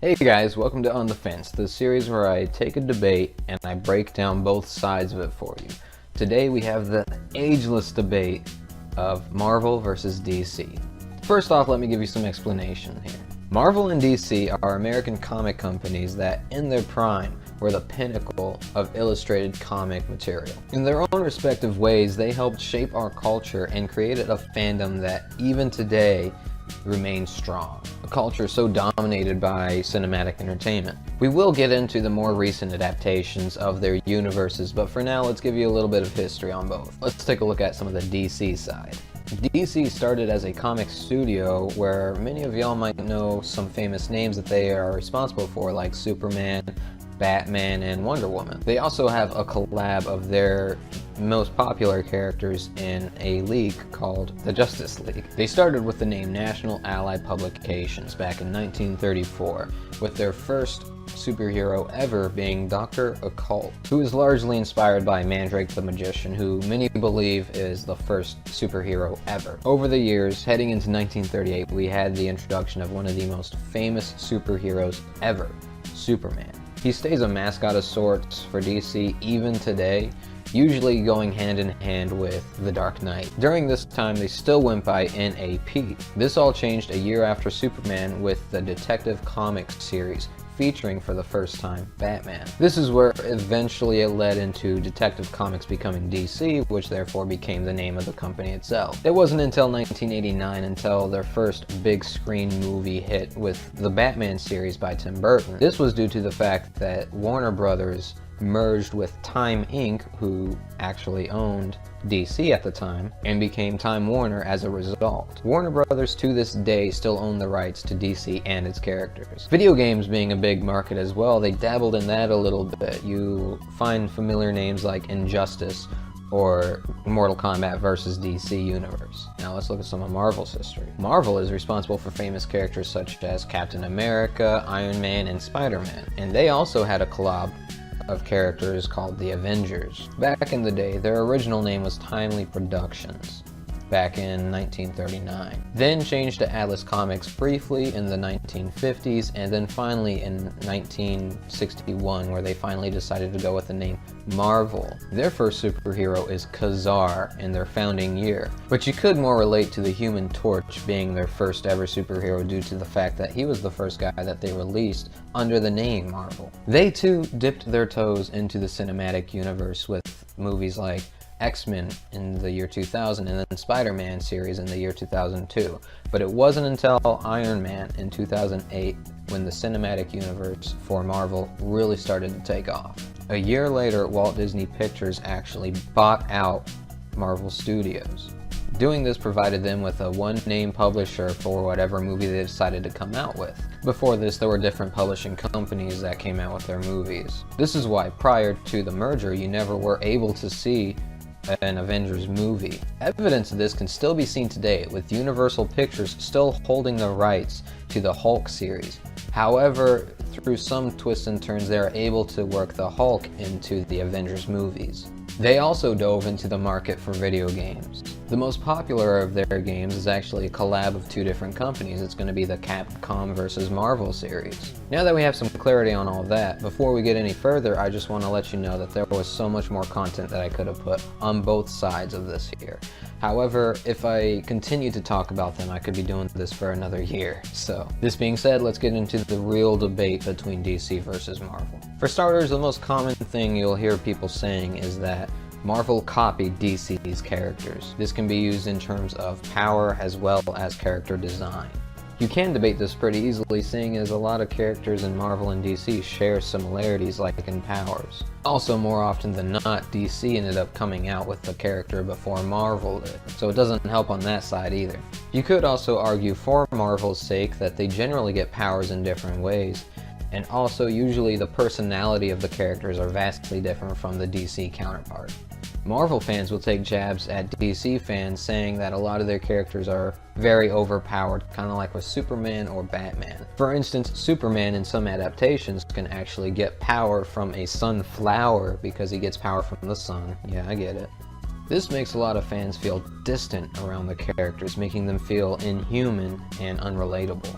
Hey guys, welcome to On the Fence, the series where I take a debate and I break down both sides of it for you. Today we have the ageless debate of Marvel versus DC. First off, let me give you some explanation here. Marvel and DC are American comic companies that, in their prime, were the pinnacle of illustrated comic material. In their own respective ways, they helped shape our culture and created a fandom that, even today, remains strong. A culture so dominated by cinematic entertainment. We will get into the more recent adaptations of their universes, but for now, let's give you a little bit of history on both. Let's take a look at some of the DC side. DC started as a comic studio where many of y'all might know some famous names that they are responsible for, like Superman, Batman, and Wonder Woman. They also have a collab of their most popular characters in a league called the Justice League. They started with the name National Allied Publications back in 1934, with their first superhero ever being Dr. Occult, who is largely inspired by Mandrake the Magician, who many believe is the first superhero ever. Over the years, heading into 1938, we had the introduction of one of the most famous superheroes ever, Superman. He stays a mascot of sorts for DC even today, usually going hand in hand with The Dark Knight. During this time, they still went by NAP. This all changed a year after Superman with the Detective Comics series, featuring for the first time Batman. This is where eventually it led into Detective Comics becoming DC, which therefore became the name of the company itself. It wasn't until 1989 until their first big screen movie hit with the Batman series by Tim Burton. This was due to the fact that Warner Brothers merged with Time Inc., who actually owned DC at the time, and became Time Warner as a result. Warner Brothers to this day still own the rights to DC and its characters. Video games being a big market as well, they dabbled in that a little bit. You find familiar names like Injustice or Mortal Kombat vs. DC Universe. Now let's look at some of Marvel's history. Marvel is responsible for famous characters such as Captain America, Iron Man, and Spider-Man, and they also had a collab of characters called the Avengers. Back in the day, their original name was Timely Productions, back in 1939. Then changed to Atlas Comics briefly in the 1950s, and then finally in 1961, where they finally decided to go with the name Marvel. Their first superhero is Kazar in their founding year, but you could more relate to the Human Torch being their first ever superhero due to the fact that he was the first guy that they released under the name Marvel. They too dipped their toes into the cinematic universe with movies like X-Men in the year 2000 and then Spider-Man series in the year 2002. But it wasn't until Iron Man in 2008 when the cinematic universe for Marvel really started to take off. A year later, Walt Disney Pictures actually bought out Marvel Studios. Doing this provided them with a one-name publisher for whatever movie they decided to come out with. Before this, there were different publishing companies that came out with their movies. This is why prior to the merger, you never were able to see an Avengers movie. Evidence of this can still be seen today, with Universal Pictures still holding the rights to the Hulk series. However, through some twists and turns, they are able to work the Hulk into the Avengers movies. They also dove into the market for video games. The most popular of their games is actually a collab of two different companies. It's going to be the Capcom vs. Marvel series. Now that we have some clarity on all that, before we get any further, I just want to let you know that there was so much more content that I could have put on both sides of this here. However, if I continue to talk about them, I could be doing this for another year. So, this being said, let's get into the real debate between DC versus Marvel. For starters, the most common thing you'll hear people saying is that Marvel copied DC's characters. This can be used in terms of power as well as character design. You can debate this pretty easily, seeing as a lot of characters in Marvel and DC share similarities like in powers. Also, more often than not, DC ended up coming out with the character before Marvel did, so it doesn't help on that side either. You could also argue for Marvel's sake that they generally get powers in different ways, and also usually the personality of the characters are vastly different from the DC counterpart. Marvel fans will take jabs at DC fans, saying that a lot of their characters are very overpowered, kind of like with Superman or Batman. For instance, Superman in some adaptations can actually get power from a sunflower because he gets power from the sun. Yeah, I get it. This makes a lot of fans feel distant around the characters, making them feel inhuman and unrelatable.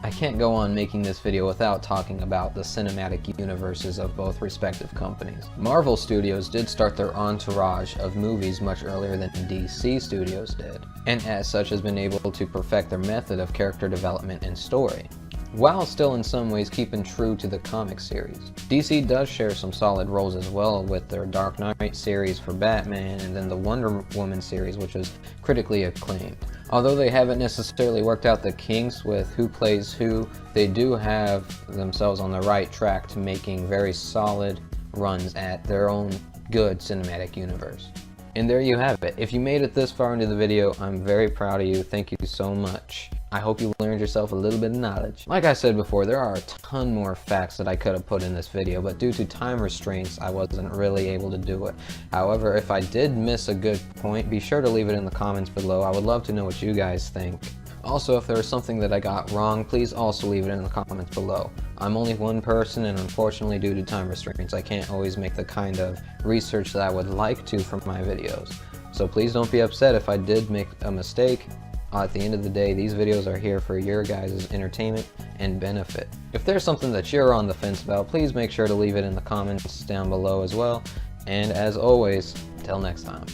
I can't go on making this video without talking about the cinematic universes of both respective companies. Marvel Studios did start their entourage of movies much earlier than DC Studios did, and as such has been able to perfect their method of character development and story, while still in some ways keeping true to the comic series. DC does share some solid roles as well, with their Dark Knight series for Batman and then the Wonder Woman series, which is critically acclaimed. Although they haven't necessarily worked out the kinks with who plays who, they do have themselves on the right track to making very solid runs at their own good cinematic universe. And there you have it. If you made it this far into the video, I'm very proud of you. Thank you so much. I hope you learned yourself a little bit of knowledge. Like I said before, there are a ton more facts that I could have put in this video, but due to time restraints, I wasn't really able to do it. However, if I did miss a good point, be sure to leave it in the comments below. I would love to know what you guys think. Also, if there was something that I got wrong, please also leave it in the comments below. I'm only one person, and unfortunately due to time restraints, I can't always make the kind of research that I would like to for my videos. So please don't be upset if I did make a mistake. At the end of the day, these videos are here for your guys' entertainment and benefit. If there's something that you're on the fence about, please make sure to leave it in the comments down below as well. And as always, till next time.